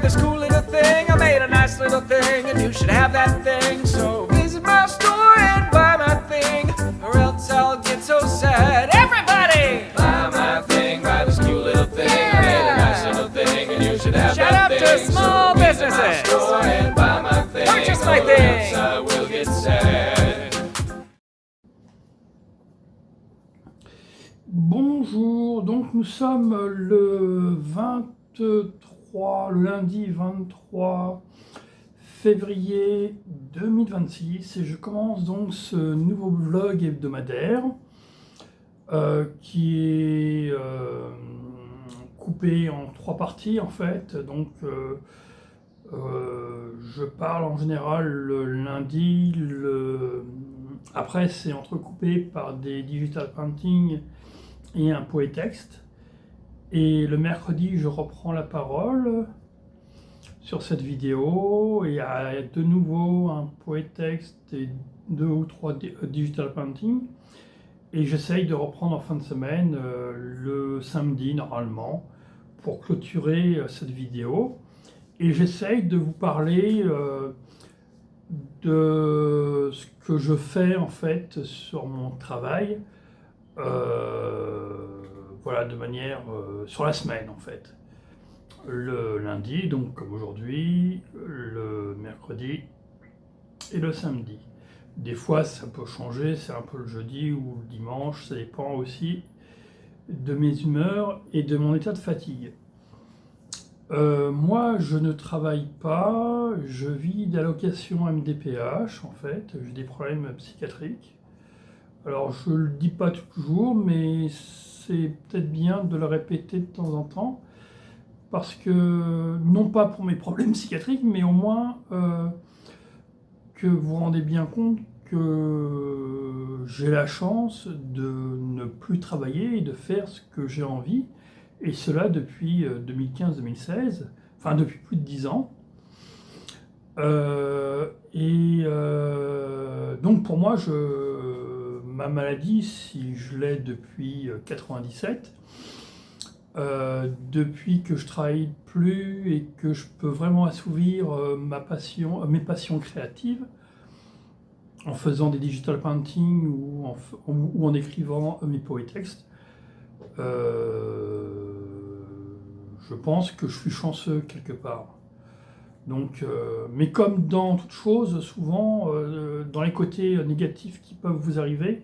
by this cool little thing. I made a nice little thing, and you should have that thing. So visit my store and buy my thing, or else I'll get so sad. Everybody! Buy my thing, buy this cool little thing. Yeah. I made a nice little thing, and you should have Shout that out thing. to small so businesses. Visit my store and buy my thing, Purchase my or thing. else I will get sad. Bonjour, donc nous sommes le lundi 23 février 2026 et je commence donc ce nouveau vlog hebdomadaire qui est coupé en 3 parties en fait. Donc je parle en général le lundi, après c'est entrecoupé par des digital painting et un poétexte. Et le mercredi, je reprends la parole sur cette vidéo. Et il y a de nouveau un poétexte et 2 ou 3 digital painting. Et j'essaye de reprendre en fin de semaine, le samedi normalement, pour clôturer cette vidéo. Et j'essaye de vous parler de ce que je fais en fait sur mon travail. Voilà, de manière sur la semaine en fait. Le lundi, donc comme aujourd'hui, le mercredi et le samedi. Des fois ça peut changer, c'est un peu le jeudi ou le dimanche, ça dépend aussi de mes humeurs et de mon état de fatigue. Moi je ne travaille pas, je vis d'allocation MDPH en fait, j'ai des problèmes psychiatriques. Alors je le dis pas toujours, mais c'est peut-être bien de le répéter de temps en temps, parce que, non pas pour mes problèmes psychiatriques, mais au moins que vous vous rendez bien compte que j'ai la chance de ne plus travailler et de faire ce que j'ai envie, et cela depuis 2015-2016, enfin depuis plus de 10 ans. Donc pour moi, ma maladie, si je l'ai depuis 97, depuis que je travaille plus et que je peux vraiment assouvir mes passions créatives, en faisant des digital painting ou en écrivant mes poétextes, je pense que je suis chanceux quelque part. Donc, mais comme dans toute chose, souvent, dans les côtés négatifs qui peuvent vous arriver,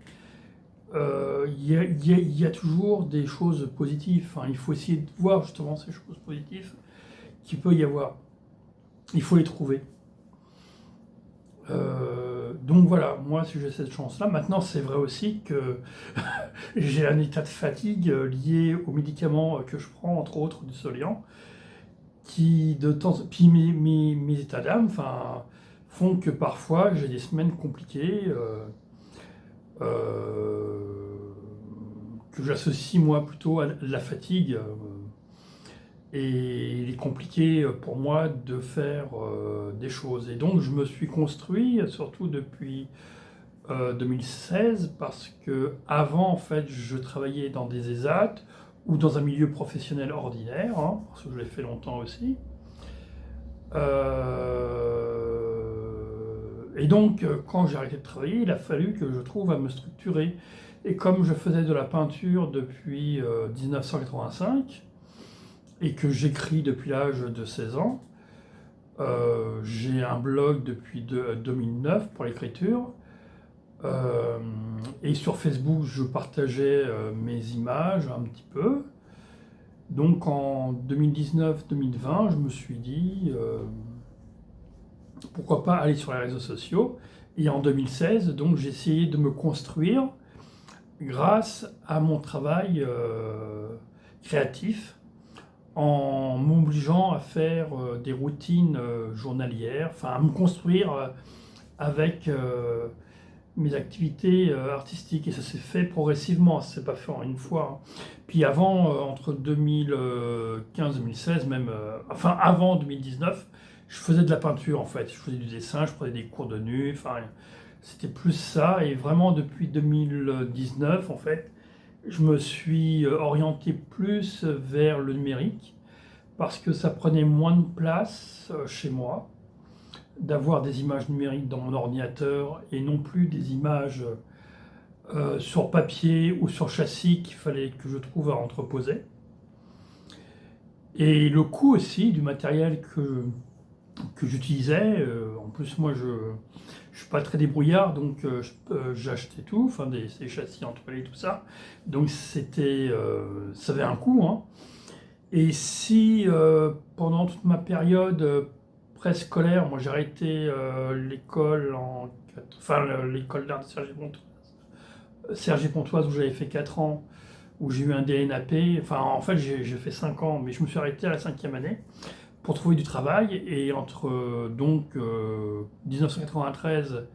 il y a toujours des choses positives. Enfin, il faut essayer de voir justement ces choses positives qu'il peut y avoir. Il faut les trouver. Donc voilà, moi si j'ai cette chance-là. Maintenant, c'est vrai aussi que j'ai un état de fatigue lié aux médicaments que je prends, entre autres du Soliant, qui puis mes états d'âme font que parfois j'ai des semaines compliquées que j'associe moi plutôt à la fatigue, et il est compliqué pour moi de faire des choses. Et donc je me suis construit, surtout depuis 2016, parce que avant en fait je travaillais dans des ESAT ou dans un milieu professionnel ordinaire, parce que je l'ai fait longtemps aussi. Et donc, quand j'ai arrêté de travailler, il a fallu que je trouve à me structurer. Et comme je faisais de la peinture depuis 1985, et que j'écris depuis l'âge de 16 ans, j'ai un blog depuis 2009 pour l'écriture, et sur Facebook, je partageais mes images un petit peu. Donc en 2019-2020, je me suis dit pourquoi pas aller sur les réseaux sociaux. Et en 2016, donc j'ai essayé de me construire grâce à mon travail créatif, en m'obligeant à faire des routines journalières, enfin à me construire avec mes activités artistiques, et ça s'est fait progressivement, ça s'est pas fait en une fois. Puis avant, entre 2015-2016, même, enfin avant 2019, je faisais de la peinture en fait, je faisais du dessin, je prenais des cours de nu, enfin c'était plus ça. Et vraiment depuis 2019 en fait, je me suis orienté plus vers le numérique, parce que ça prenait moins de place chez moi d'avoir des images numériques dans mon ordinateur et non plus des images sur papier ou sur châssis qu'il fallait que je trouve à entreposer. Et le coût aussi du matériel que j'utilisais, en plus moi je suis pas très débrouillard, donc j'achetais tout, enfin des châssis entremêlés, tout ça. Donc ça avait un coût, hein. Et si pendant toute ma période préscolaire, moi j'ai arrêté l'école l'école d'art de Cergy-Pontoise où j'avais fait 4 ans, où j'ai eu un DNAP, enfin en fait j'ai fait 5 ans, mais je me suis arrêté à la 5e année pour trouver du travail, et entre 1993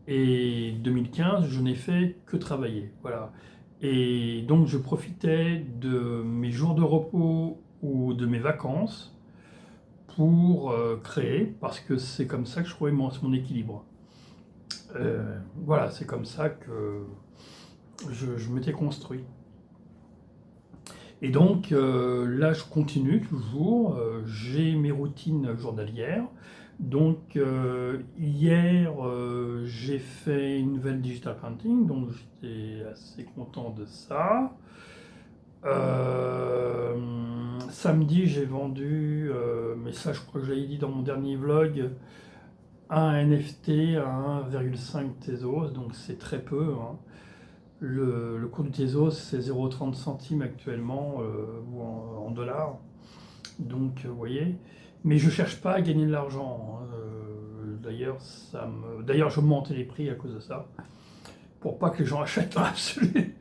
et 2015, je n'ai fait que travailler, voilà. Et donc je profitais de mes jours de repos ou de mes vacances pour créer, parce que c'est comme ça que je trouvais mon équilibre. Voilà, c'est comme ça que je m'étais construit. Et donc là, je continue toujours. J'ai mes routines journalières. Donc hier, j'ai fait une nouvelle digital painting, donc j'étais assez content de ça. Samedi, j'ai vendu, mais ça, je crois que je l'avais dit dans mon dernier vlog, un NFT à 1,5 Tezos, donc c'est très peu, hein. Le cours du Tezos, c'est 0,30 centimes actuellement, ou en dollars. Donc, vous voyez. Mais je cherche pas à gagner de l'argent, hein. D'ailleurs, je montais les prix à cause de ça, pour pas que les gens achètent dans l'absolu.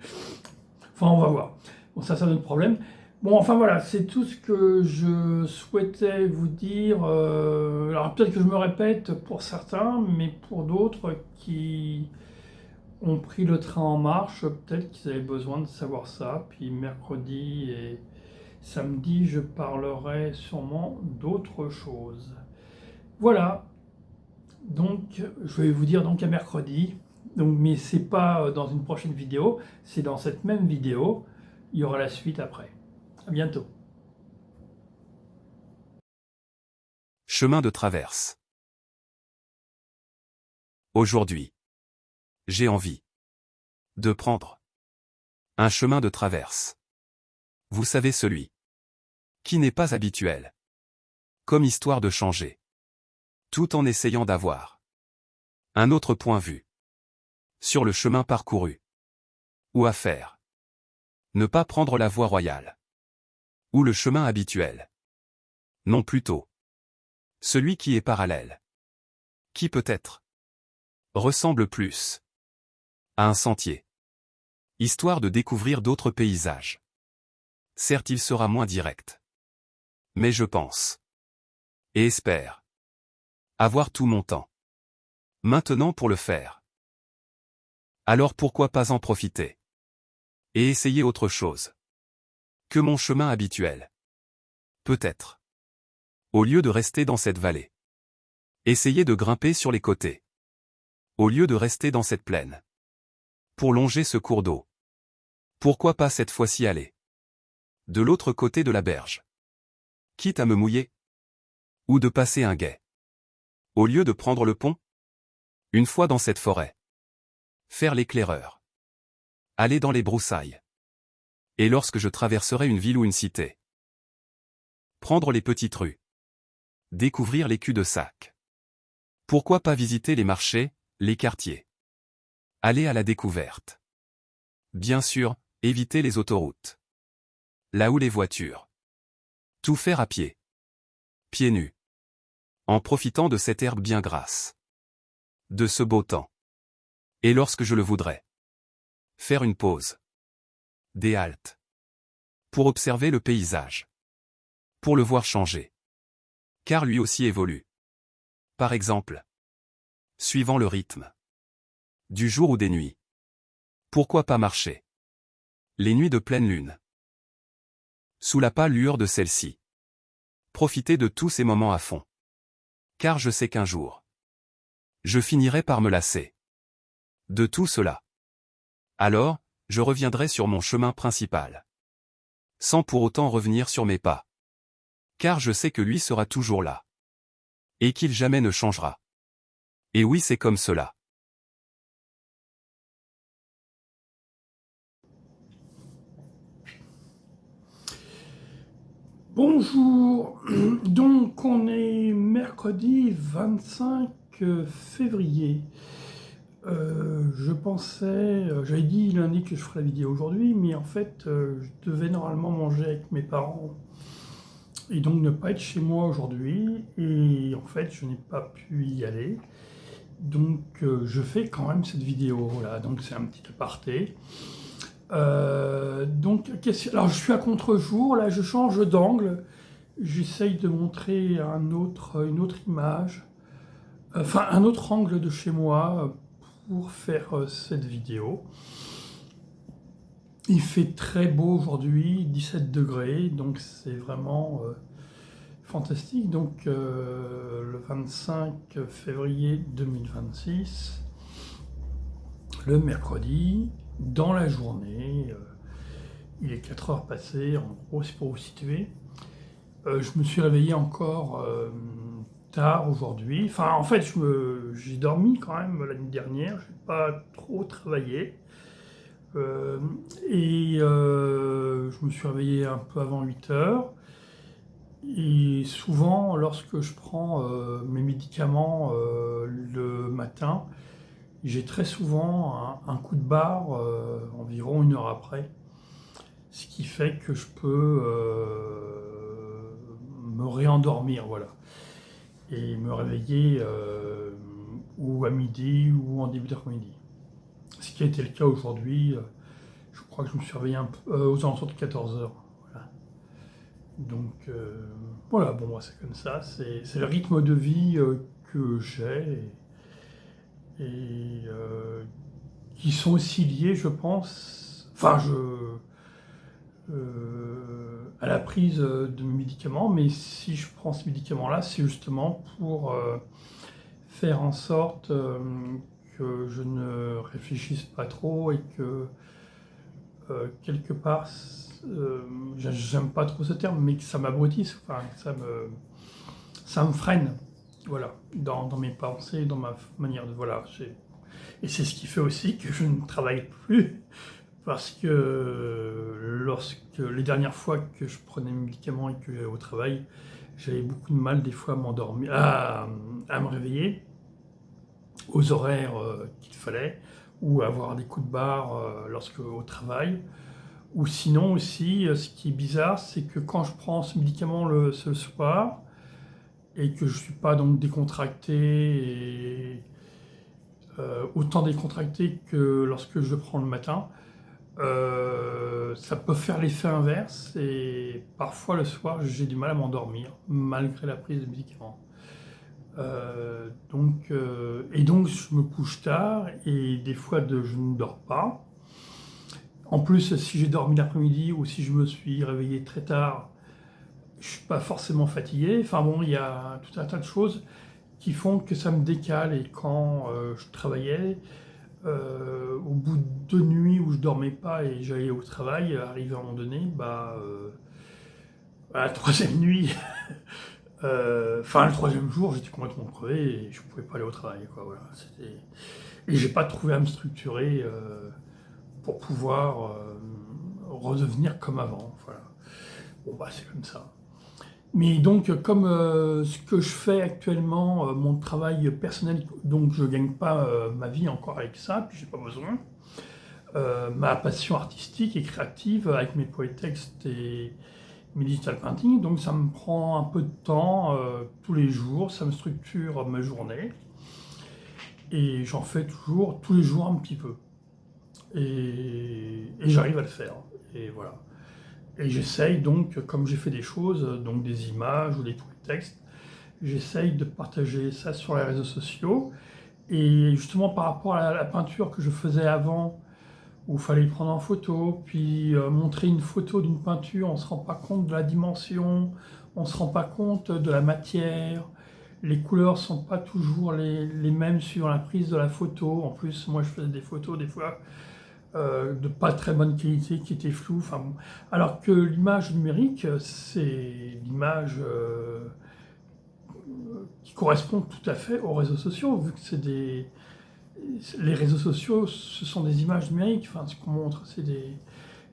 Enfin, on va voir. Bon, ça donne problème. Bon, enfin voilà, c'est tout ce que je souhaitais vous dire. Alors peut-être que je me répète pour certains, mais pour d'autres qui ont pris le train en marche, peut-être qu'ils avaient besoin de savoir ça. Puis mercredi et samedi, je parlerai sûrement d'autres choses. Voilà. Donc, je vais vous dire donc à mercredi. Donc, mais c'est pas dans une prochaine vidéo, c'est dans cette même vidéo. Il y aura la suite après. À bientôt. Chemin de traverse. Aujourd'hui, j'ai envie de prendre un chemin de traverse. Vous savez, celui qui n'est pas habituel. Comme histoire de changer. Tout en essayant d'avoir un autre point de vue sur le chemin parcouru. Ou à faire. Ne pas prendre la voie royale. Ou le chemin habituel. Non, plutôt celui qui est parallèle. Qui peut-être ressemble plus à un sentier. Histoire de découvrir d'autres paysages. Certes, il sera moins direct. Mais je pense et espère avoir tout mon temps maintenant pour le faire. Alors pourquoi pas en profiter et essayer autre chose que mon chemin habituel. Peut-être. Au lieu de rester dans cette vallée. Essayer de grimper sur les côtés. Au lieu de rester dans cette plaine. Pour longer ce cours d'eau. Pourquoi pas cette fois-ci aller de l'autre côté de la berge. Quitte à me mouiller. Ou de passer un guet. Au lieu de prendre le pont. Une fois dans cette forêt. Faire l'éclaireur. Aller dans les broussailles. Et lorsque je traverserai une ville ou une cité. Prendre les petites rues. Découvrir les culs-de-sac. Pourquoi pas visiter les marchés, les quartiers. Aller à la découverte. Bien sûr, éviter les autoroutes. Là où les voitures. Tout faire à pied. Pieds nus. En profitant de cette herbe bien grasse. De ce beau temps. Et lorsque je le voudrais. Faire une pause. Des haltes. Pour observer le paysage. Pour le voir changer. Car lui aussi évolue. Par exemple. Suivant le rythme. Du jour ou des nuits. Pourquoi pas marcher? Les nuits de pleine lune. Sous la pâle lueur de celle-ci. Profiter de tous ces moments à fond. Car je sais qu'un jour. Je finirai par me lasser. De tout cela. Alors, je reviendrai sur mon chemin principal. Sans pour autant revenir sur mes pas. Car je sais que lui sera toujours là. Et qu'il jamais ne changera. Et oui, c'est comme cela. Bonjour, donc on est mercredi 25 février. Je pensais, j'avais dit lundi que je ferais la vidéo aujourd'hui, mais en fait je devais normalement manger avec mes parents et donc ne pas être chez moi aujourd'hui, et en fait je n'ai pas pu y aller. Donc je fais quand même cette vidéo, voilà, donc c'est un petit aparté. Alors je suis à contre-jour, là je change d'angle, j'essaye de montrer une autre image, enfin un autre angle de chez moi pour faire cette vidéo. Il fait très beau aujourd'hui, 17 degrés, donc c'est vraiment fantastique. Donc le 25 février 2026, le mercredi, dans la journée, il est 4 heures passées, en gros, c'est pour vous situer. Je me suis réveillé encore tard aujourd'hui. Enfin, en fait, j'ai dormi quand même la nuit dernière, je n'ai pas trop travaillé. Je me suis réveillé un peu avant 8 heures. Et souvent, lorsque je prends mes médicaments le matin, j'ai très souvent un coup de barre environ 1 heure après. Ce qui fait que je peux me réendormir, voilà. Et me réveiller ou à midi ou en début d'après-midi. Ce qui a été le cas aujourd'hui, je crois que je me suis réveillé aux alentours de 14 heures. Voilà. Donc voilà, bon, moi c'est comme ça, c'est le rythme de vie que j'ai et qui sont aussi liés, je pense, enfin à la prise de médicaments, mais si je prends ce médicament-là, c'est justement pour faire en sorte que je ne réfléchisse pas trop et que quelque part, j'aime pas trop ce terme, mais que ça m'abrutisse, enfin, ça me freine, voilà, dans mes pensées, dans ma manière de, voilà, et c'est ce qui fait aussi que je ne travaille plus, parce que les dernières fois que je prenais mes médicaments et que j'allais au travail, j'avais beaucoup de mal des fois à m'endormir, à me réveiller aux horaires qu'il fallait, ou à avoir des coups de barre lorsque au travail. Ou sinon aussi, ce qui est bizarre, c'est que quand je prends ce médicament ce soir, et que je ne suis pas donc décontracté, et autant décontracté que lorsque je le prends le matin, ça peut faire l'effet inverse, et parfois le soir j'ai du mal à m'endormir, malgré la prise de médicaments. Donc je me couche tard, et des fois je ne dors pas. En plus, si j'ai dormi l'après-midi ou si je me suis réveillé très tard, je ne suis pas forcément fatigué. Enfin bon, il y a tout un tas de choses qui font que ça me décale. Et quand je travaillais, au bout de 2 nuits où je ne dormais pas et j'allais au travail, arrivé à un moment donné, à la 3e nuit, le 3e jour, j'étais complètement crevé et je ne pouvais pas aller au travail, quoi, voilà. Et j'ai pas trouvé à me structurer pour pouvoir redevenir comme avant, voilà. Bon, c'est comme ça. Mais donc, comme ce que je fais actuellement, mon travail personnel, donc je gagne pas ma vie encore avec ça, puis j'ai pas besoin. Ma passion artistique et créative avec mes poétextes et mes digital painting, donc ça me prend un peu de temps tous les jours, ça me structure ma journée. Et j'en fais toujours, tous les jours un petit peu. Et j'arrive à le faire, et voilà. Et j'essaye donc, comme j'ai fait des choses, donc des images ou des textes, j'essaye de partager ça sur les réseaux sociaux. Et justement par rapport à la peinture que je faisais avant, où il fallait prendre en photo, puis montrer une photo d'une peinture, on ne se rend pas compte de la dimension, on ne se rend pas compte de la matière, les couleurs ne sont pas toujours les mêmes suivant la prise de la photo. En plus, moi je faisais des photos des fois de pas très bonne qualité, qui étaient floues. Enfin, bon. Alors que l'image numérique, c'est l'image qui correspond tout à fait aux réseaux sociaux, vu que les réseaux sociaux, ce sont des images numériques, enfin, ce qu'on montre,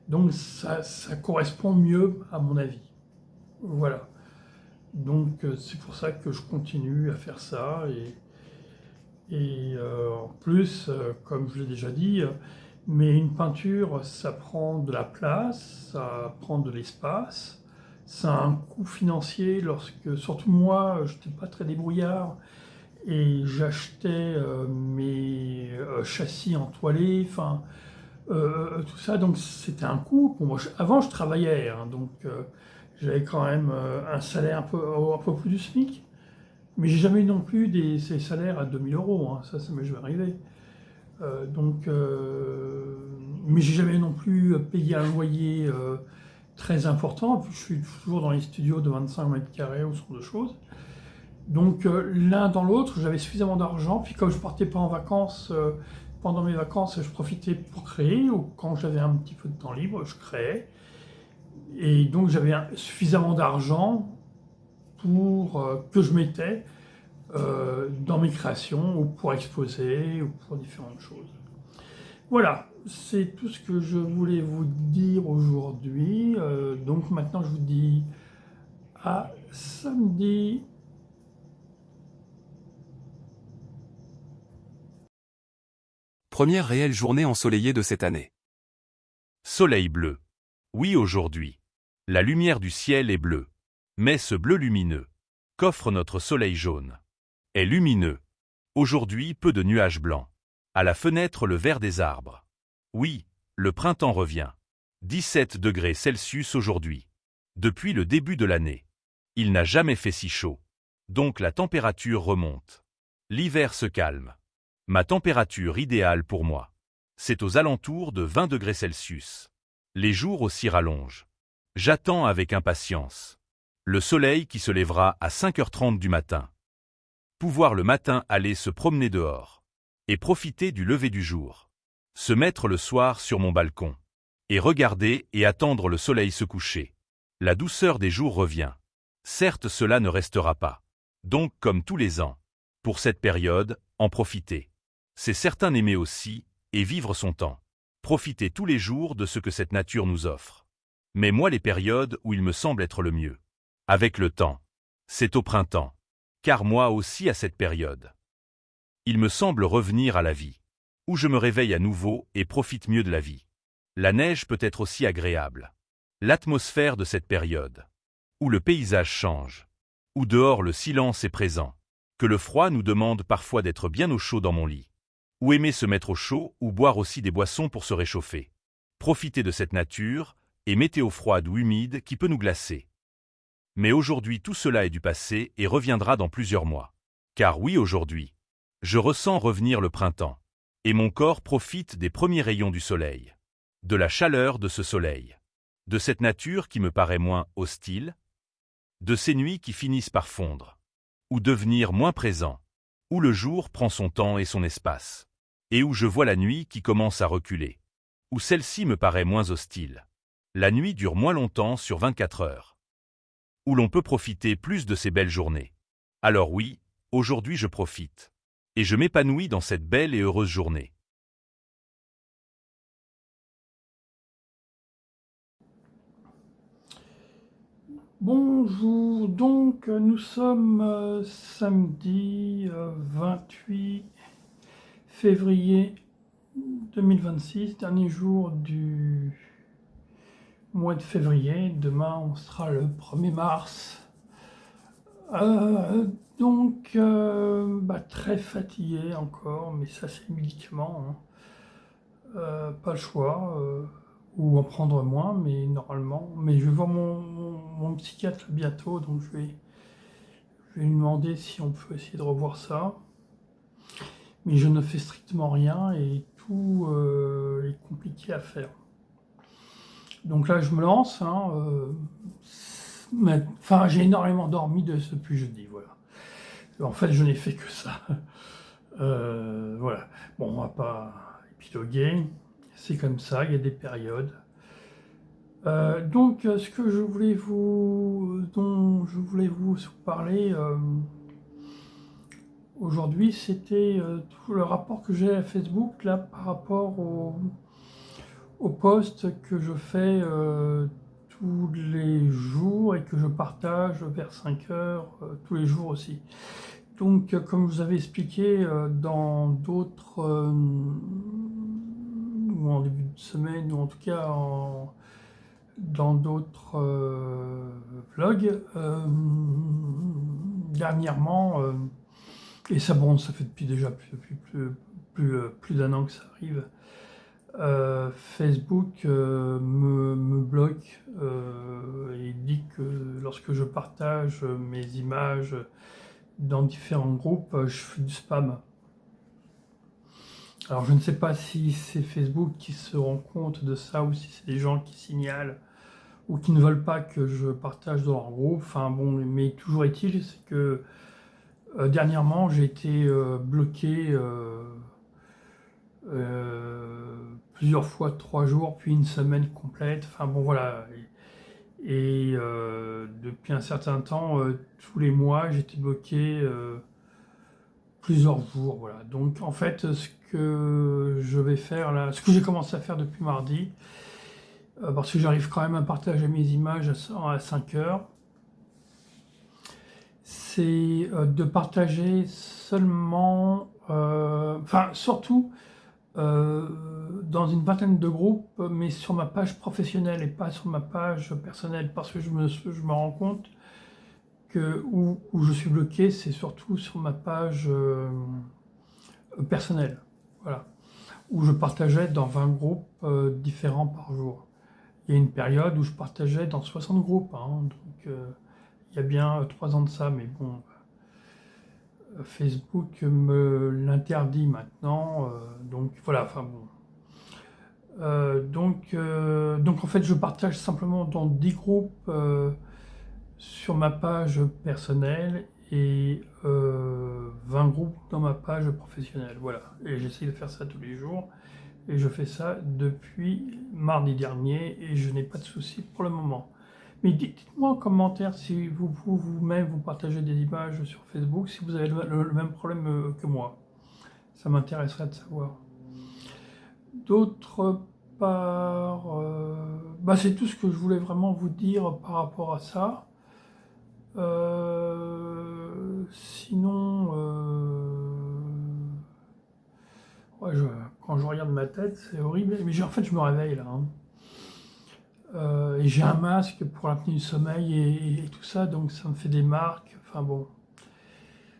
donc ça correspond mieux à mon avis. Voilà. Donc c'est pour ça que je continue à faire ça. Et en plus, comme je l'ai déjà dit, mais une peinture, ça prend de la place, ça prend de l'espace, ça a un coût financier surtout moi, je n'étais pas très débrouillard et j'achetais mes châssis entoilés, enfin tout ça, donc c'était un coût. Bon, moi, avant je travaillais, hein, donc j'avais quand même un salaire un peu plus du SMIC. Mais j'ai jamais eu non plus ces salaires à 2000 €, hein. Ça m'est jamais arrivé. Mais j'ai jamais non plus payé un loyer très important. Je suis toujours dans les studios de 25 mètres carrés ou ce genre de choses. Donc l'un dans l'autre, j'avais suffisamment d'argent. Puis comme je partais pas en vacances, pendant mes vacances, je profitais pour créer. Ou quand j'avais un petit peu de temps libre, je créais. Et donc j'avais suffisamment d'argent pour que je mettais dans mes créations, ou pour exposer, ou pour différentes choses. Voilà, c'est tout ce que je voulais vous dire aujourd'hui. Donc maintenant je vous dis à samedi. Première réelle journée ensoleillée de cette année. Soleil bleu. Oui, aujourd'hui. La lumière du ciel est bleue. Mais ce bleu lumineux, qu'offre notre soleil jaune, est lumineux. Aujourd'hui, peu de nuages blancs. À la fenêtre, le vert des arbres. Oui, le printemps revient. 17 degrés Celsius aujourd'hui. Depuis le début de l'année. Il n'a jamais fait si chaud. Donc la température remonte. L'hiver se calme. Ma température idéale pour moi, c'est aux alentours de 20 degrés Celsius. Les jours aussi rallongent. J'attends avec impatience le soleil qui se lèvera à 5h30 du matin. Pouvoir le matin aller se promener dehors et profiter du lever du jour. Se mettre le soir sur mon balcon et regarder et attendre le soleil se coucher. La douceur des jours revient. Certes, cela ne restera pas. Donc, comme tous les ans, pour cette période, en profiter. C'est certain aimer aussi et vivre son temps. Profiter tous les jours de ce que cette nature nous offre. Mais moi, les périodes où il me semble être le mieux, avec le temps, c'est au printemps. Car moi aussi à cette période, il me semble revenir à la vie, où je me réveille à nouveau et profite mieux de la vie. La neige peut être aussi agréable. L'atmosphère de cette période, où le paysage change, où dehors le silence est présent, que le froid nous demande parfois d'être bien au chaud dans mon lit, ou aimer se mettre au chaud ou boire aussi des boissons pour se réchauffer. Profiter de cette nature et météo froide ou humide qui peut nous glacer. Mais aujourd'hui tout cela est du passé et reviendra dans plusieurs mois. Car oui, aujourd'hui, je ressens revenir le printemps, et mon corps profite des premiers rayons du soleil, de la chaleur de ce soleil, de cette nature qui me paraît moins hostile, de ces nuits qui finissent par fondre, ou devenir moins présent, où le jour prend son temps et son espace, et où je vois la nuit qui commence à reculer, où celle-ci me paraît moins hostile. La nuit dure moins longtemps sur 24 heures. Où l'on peut profiter plus de ces belles journées. Alors oui, aujourd'hui je profite. Et je m'épanouis dans cette belle et heureuse journée. Bonjour, donc nous sommes samedi 28 février 2026, dernier jour du mois de février. Demain on sera le 1er mars. Très fatigué encore, mais ça c'est le médicament, hein. Pas le choix, ou en prendre moins, mais normalement. Mais je vais voir mon psychiatre bientôt, donc je vais lui demander si on peut essayer de revoir ça. Mais je ne fais strictement rien et tout est compliqué à faire. Donc là je me lance, hein, j'ai énormément dormi depuis jeudi, voilà. En fait, je n'ai fait que ça. Voilà. Bon, on va pas épiloguer. C'est comme ça, il y a des périodes. Donc, ce que je voulais dont je voulais vous parler aujourd'hui, c'était tout le rapport que j'ai à Facebook là par rapport aux posts que je fais tous les jours et que je partage vers 5 heures tous les jours aussi. Donc, comme je vous avais expliqué dans d'autres, ou en début de semaine, ou en tout cas dans d'autres vlogs, dernièrement, et ça bon, ça fait depuis déjà plus d'un an que ça arrive, Facebook me bloque et dit que lorsque je partage mes images dans différents groupes, je fais du spam. Alors je ne sais pas si c'est Facebook qui se rend compte de ça ou si c'est des gens qui signalent ou qui ne veulent pas que je partage dans leur groupe. Enfin bon, mais toujours est-il, c'est que dernièrement j'ai été bloqué plusieurs fois 3 jours, puis une semaine complète. Enfin bon voilà. Et depuis un certain temps, tous les mois, j'étais bloqué plusieurs jours. Voilà. Donc en fait, ce que je vais faire là, ce que j'ai commencé à faire depuis mardi, parce que j'arrive quand même à partager mes images à 5 heures, c'est de partager seulement, enfin surtout dans une vingtaine de groupes, mais sur ma page professionnelle et pas sur ma page personnelle, parce que je me rends compte que où je suis bloqué, c'est surtout sur ma page personnelle, voilà, où je partageais dans 20 groupes différents par jour. Il y a une période où je partageais dans 60 groupes, hein, donc il y a bien 3 ans de ça, mais bon, Facebook me l'interdit maintenant, donc voilà, enfin bon. Donc en fait, je partage simplement dans 10 groupes sur ma page personnelle et 20 groupes dans ma page professionnelle. Voilà, et j'essaie de faire ça tous les jours. Et je fais ça depuis mardi dernier et je n'ai pas de soucis pour le moment. Mais dites-moi en commentaire si vous-même vous partagez des images sur Facebook, si vous avez le même problème que moi. Ça m'intéresserait de savoir. D'autre part, c'est tout ce que je voulais vraiment vous dire par rapport à ça. Sinon, ouais, quand je regarde ma tête, c'est horrible. Mais en fait, je me réveille là. Hein. Et j'ai un masque pour l'apnée du sommeil et tout ça, donc ça me fait des marques. Enfin bon,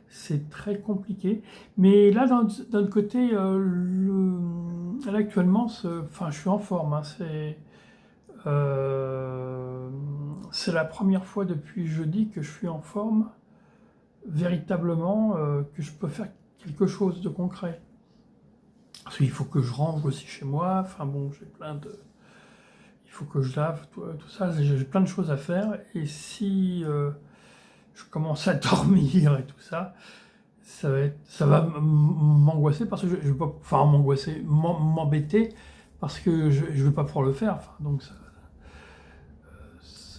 c'est très compliqué. Mais là, d'un autre côté, là actuellement, enfin, je suis en forme. Hein, c'est la première fois depuis jeudi que je suis en forme, véritablement, que je peux faire quelque chose de concret. Parce qu'il faut que je range aussi chez moi. Enfin bon, j'ai plein de... Il faut que je lave, tout ça. J'ai plein de choses à faire. Et si je commence à dormir et tout ça, ça va m'angoisser parce que je vais pas... Enfin, m'angoisser, m'embêter parce que je ne vais pas pouvoir le faire. Enfin, donc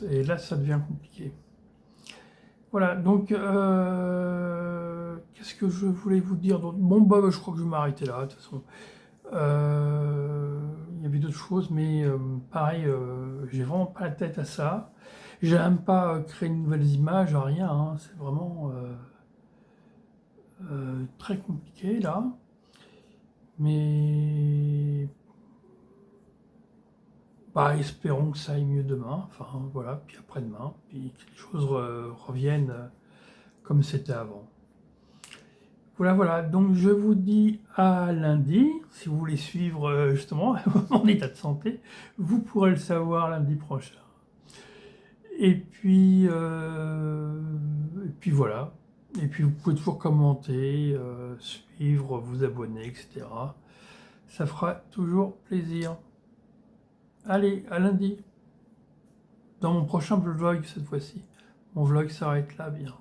et là, ça devient compliqué. Voilà, donc, qu'est-ce que je voulais vous dire? Bon, je crois que je vais m'arrêter là, de toute façon. Il y avait d'autres choses, mais pareil, j'ai vraiment pas la tête à ça. J'aime pas créer de nouvelles images, rien, hein, c'est vraiment très compliqué là. Mais espérons que ça aille mieux demain, enfin voilà, puis après-demain, puis que les choses reviennent comme c'était avant. Voilà, donc je vous dis à lundi, si vous voulez suivre justement mon état de santé, vous pourrez le savoir lundi prochain. Et puis voilà, et puis vous pouvez toujours commenter, suivre, vous abonner, etc. Ça fera toujours plaisir. Allez, à lundi, dans mon prochain vlog cette fois-ci. Mon vlog s'arrête là, bien.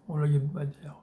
Mon vlog hebdomadaire.